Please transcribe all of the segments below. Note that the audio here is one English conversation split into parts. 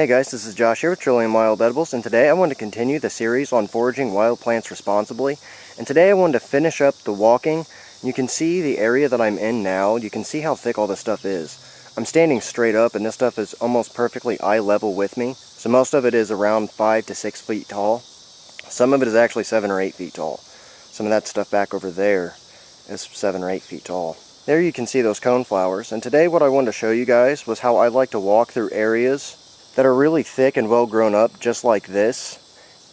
Hey guys, this is Josh here with Trillium Wild Edibles, and today I want to continue the series on foraging wild plants responsibly. And today I wanted to finish up the walking. You can see the area that I'm in now. You can see how thick all this stuff is. I'm standing straight up, and this stuff is almost perfectly eye level with me. So most of it is around 5 to 6 feet tall. Some of it is actually 7 or 8 feet tall. Some of that stuff back over there is 7 or 8 feet tall. There you can see those coneflowers. And today what I wanted to show you guys was how I like to walk through areas that are really thick and well grown up, just like this,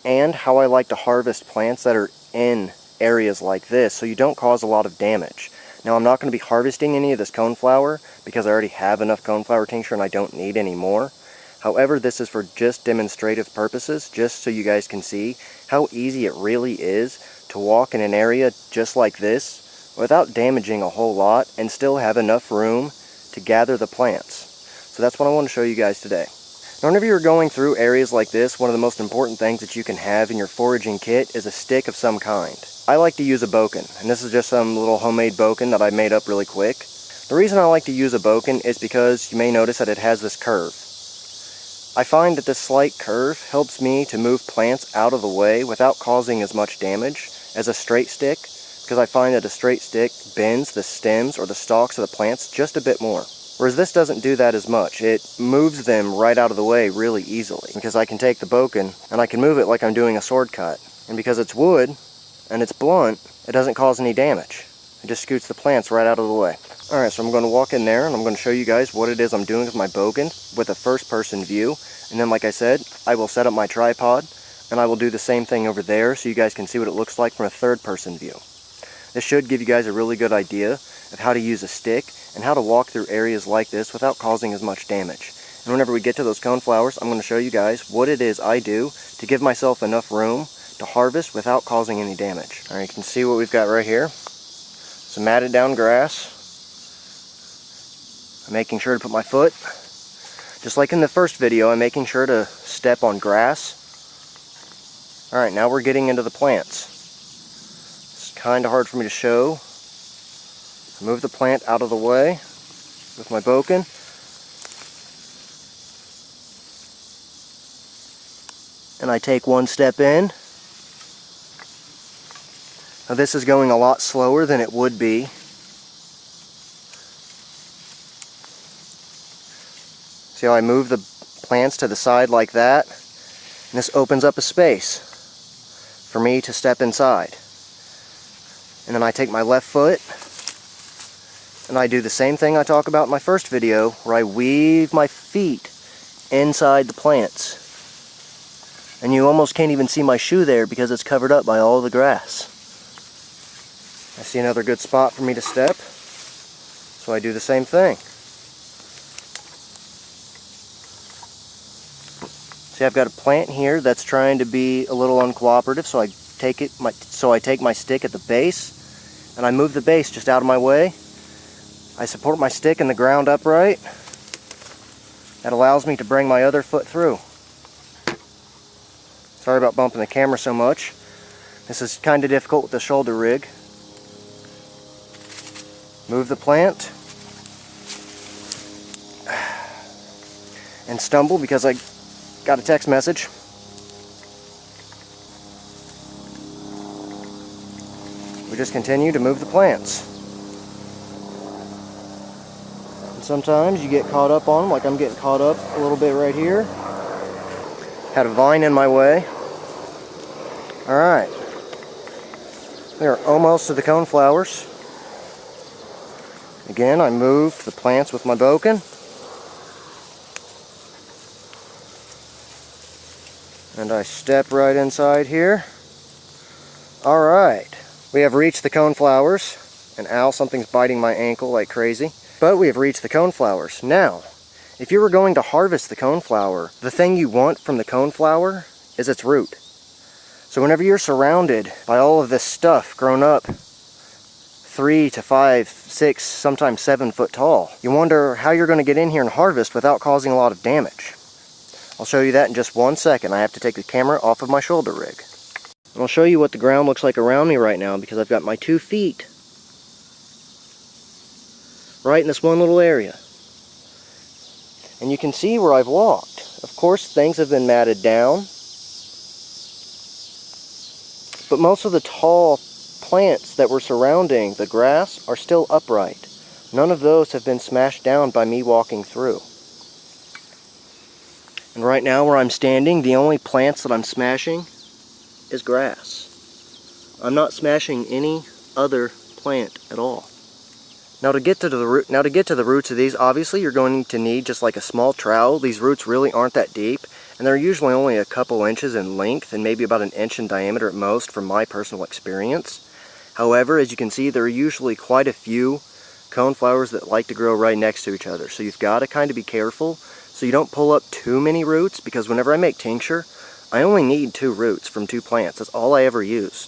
and how I like to harvest plants that are in areas like this so you don't cause a lot of damage. Now I'm not going to be harvesting any of this coneflower because I already have enough coneflower tincture and I don't need any more. However, this is for just demonstrative purposes, just so you guys can see how easy it really is to walk in an area just like this without damaging a whole lot and still have enough room to gather the plants. So that's what I want to show you guys today. Now, whenever you're going through areas like this, one of the most important things that you can have in your foraging kit is a stick of some kind. I like to use a boken, and this is just some little homemade boken that I made up really quick. The reason I like to use a boken is because you may notice that it has this curve. I find that this slight curve helps me to move plants out of the way without causing as much damage as a straight stick, because I find that a straight stick bends the stems or the stalks of the plants just a bit more. Whereas this doesn't do that as much. It moves them right out of the way really easily, because I can take the boken and I can move it like I'm doing a sword cut. And because it's wood and it's blunt, it doesn't cause any damage. It just scoots the plants right out of the way. Alright, so I'm going to walk in there and I'm going to show you guys what it is I'm doing with my boken with a first person view. And then, like I said, I will set up my tripod and I will do the same thing over there so you guys can see what it looks like from a third person view. This should give you guys a really good idea of how to use a stick and how to walk through areas like this without causing as much damage. And whenever we get to those coneflowers, I'm going to show you guys what it is I do to give myself enough room to harvest without causing any damage. Alright, you can see what we've got right here. Some matted down grass. I'm making sure to put my foot, just like in the first video, I'm making sure to step on grass. Alright, now we're getting into the plants. It's kind of hard for me to show. Move the plant out of the way with my boken. And I take one step in. Now this is going a lot slower than it would be. See how I move the plants to the side like that? And this opens up a space for me to step inside. And then I take my left foot and I do the same thing I talk about in my first video, where I weave my feet inside the plants. And you almost can't even see my shoe there because it's covered up by all the grass. I see another good spot for me to step, so I do the same thing. See, I've got a plant here that's trying to be a little uncooperative, so I take my stick at the base, and I move the base just out of my way. I support my stick in the ground upright. That allows me to bring my other foot through. Sorry about bumping the camera so much. This is kind of difficult with the shoulder rig. Move the plant. And stumble because I got a text message. We just continue to move the plants. Sometimes you get caught up on them, like I'm getting caught up a little bit right here. Had a vine in my way. Alright. We are almost to the coneflowers. Again, I moved the plants with my boken. And I step right inside here. Alright. We have reached the coneflowers. And ow, something's biting my ankle like crazy. But we have reached the coneflowers. Now, if you were going to harvest the coneflower, the thing you want from the coneflower is its root. So whenever you're surrounded by all of this stuff grown up 3 to 5, 6, sometimes 7 foot tall, you wonder how you're going to get in here and harvest without causing a lot of damage. I'll show you that in just 1 second. I have to take the camera off of my shoulder rig. And I'll show you what the ground looks like around me right now, because I've got my 2 feet right in this one little area. And you can see where I've walked. Of course, things have been matted down, but most of the tall plants that were surrounding the grass are still upright. None of those have been smashed down by me walking through. And right now where I'm standing, the only plants that I'm smashing is grass. I'm not smashing any other plant at all. Now to get to the roots of these, obviously you're going to need just like a small trowel. These roots really aren't that deep, and they're usually only a couple inches in length and maybe about an inch in diameter at most from my personal experience. However, as you can see, there are usually quite a few coneflowers that like to grow right next to each other. So you've got to kind of be careful so you don't pull up too many roots, because whenever I make tincture, I only need 2 roots from 2 plants. That's all I ever use.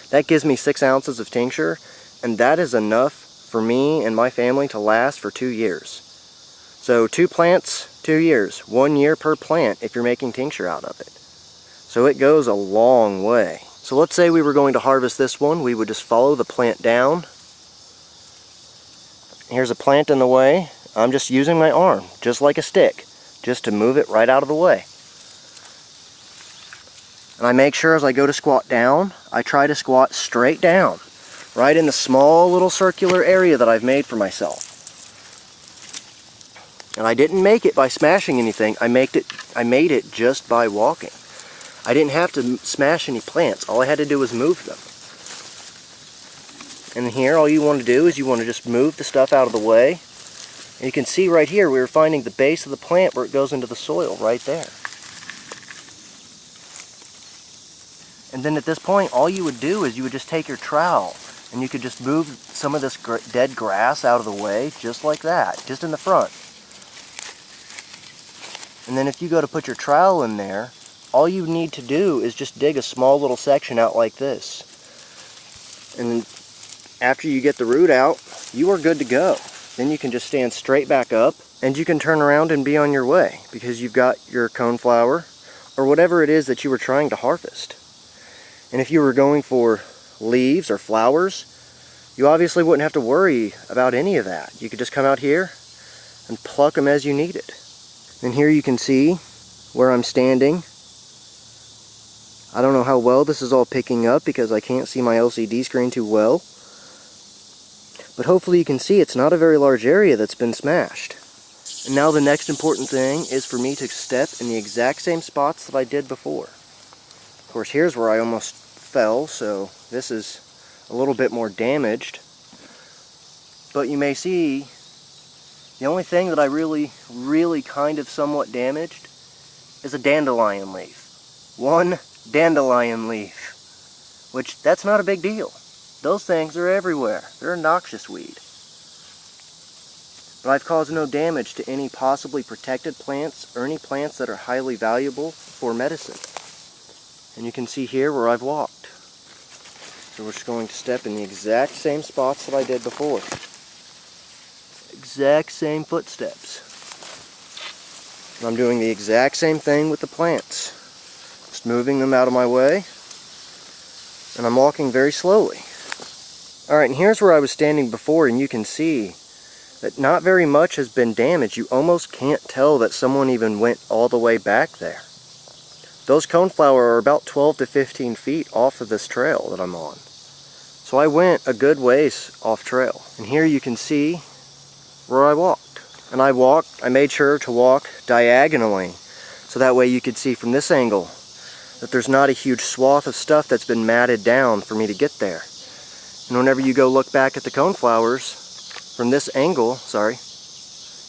That gives me 6 ounces of tincture, and that is enough for me and my family to last for 2 years. So 2 plants, 2 years, 1 year per plant if you're making tincture out of it. So it goes a long way. So let's say we were going to harvest this one, we would just follow the plant down. Here's a plant in the way. I'm just using my arm, just like a stick, just to move it right out of the way. And I make sure as I go to squat down, I try to squat straight down, right in the small little circular area that I've made for myself. And I didn't make it by smashing anything, I made it just by walking. I didn't have to smash any plants, all I had to do was move them. And here all you want to do is you want to just move the stuff out of the way. And you can see right here we were finding the base of the plant where it goes into the soil right there. And then at this point all you would do is you would just take your trowel and you could just move some of this dead grass out of the way just like that, just in the front. And then if you go to put your trowel in there, all you need to do is just dig a small little section out like this. And after you get the root out, you are good to go. Then you can just stand straight back up and you can turn around and be on your way because you've got your coneflower or whatever it is that you were trying to harvest. And if you were going for leaves or flowers, you obviously wouldn't have to worry about any of that. You could just come out here and pluck them as you needed. And here you can see where I'm standing. I don't know how well this is all picking up because I can't see my LCD screen too well. But hopefully you can see it's not a very large area that's been smashed. And now the next important thing is for me to step in the exact same spots that I did before. Of course, here's where I almost fell, so this is a little bit more damaged. But you may see the only thing that I really kind of somewhat damaged is a dandelion leaf. One dandelion leaf, which that's not a big deal. Those things are everywhere. They're a noxious weed. But I've caused no damage to any possibly protected plants or any plants that are highly valuable for medicine. And you can see here where I've walked. So we're just going to step in the exact same spots that I did before. Exact same footsteps. And I'm doing the exact same thing with the plants. Just moving them out of my way. And I'm walking very slowly. Alright, and here's where I was standing before, and you can see that not very much has been damaged. You almost can't tell that someone even went all the way back there. Those coneflower are about 12 to 15 feet off of this trail that I'm on. So I went a good ways off trail. And here you can see where I walked. And I made sure to walk diagonally, so that way you could see from this angle that there's not a huge swath of stuff that's been matted down for me to get there. And whenever you go look back at the coneflowers from this angle,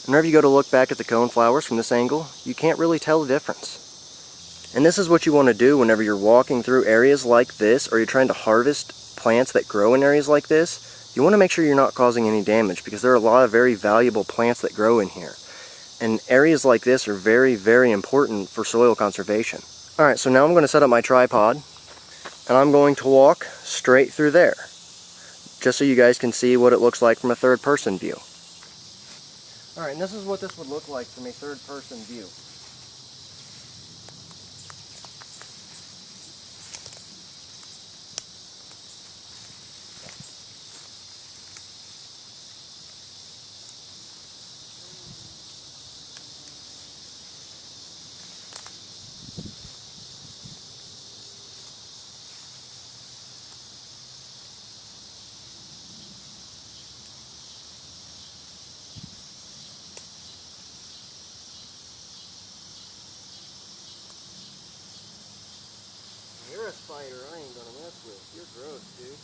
whenever you go to look back at the coneflowers from this angle, you can't really tell the difference. And this is what you want to do whenever you're walking through areas like this, or you're trying to harvest plants that grow in areas like this. You want to make sure you're not causing any damage, because there are a lot of very valuable plants that grow in here. And areas like this are very, very important for soil conservation. Alright, so now I'm going to set up my tripod, and I'm going to walk straight through there, just so you guys can see what it looks like from a third-person view. Alright, and this is what this would look like from a third-person view. You're a spider I ain't gonna mess with. You're gross, dude.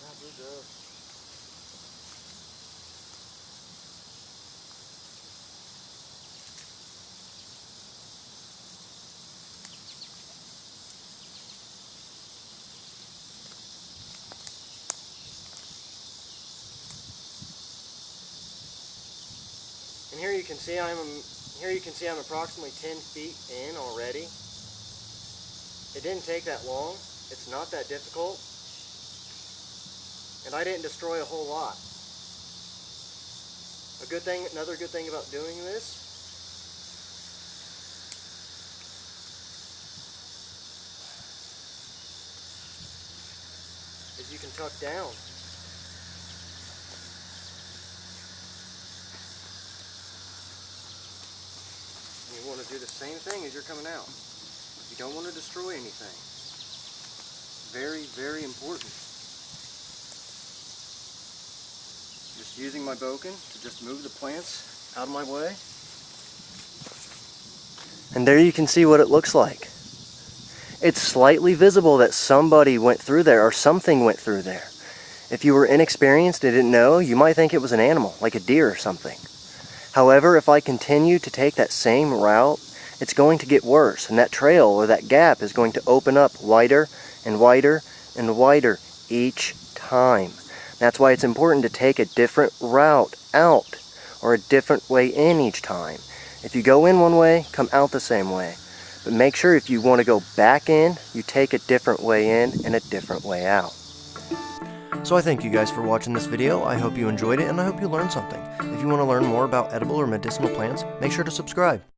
God, you're gross. And here you can see I'm approximately 10 feet in already. It didn't take that long. It's not that difficult. And I didn't destroy a whole lot. Another good thing about doing this is you can tuck down. You want to do the same thing as you're coming out. You don't want to destroy anything. Very, very important. Just using my boken to just move the plants out of my way. And there you can see what it looks like. It's slightly visible that somebody went through there or something went through there. If you were inexperienced and didn't know, you might think it was an animal, like a deer or something. However, if I continue to take that same route, it's going to get worse, and that trail or that gap is going to open up wider and wider and wider each time. That's why it's important to take a different route out or a different way in each time. If you go in one way, come out the same way. But make sure if you want to go back in, you take a different way in and a different way out. So I thank you guys for watching this video. I hope you enjoyed it and I hope you learned something. If you want to learn more about edible or medicinal plants, make sure to subscribe.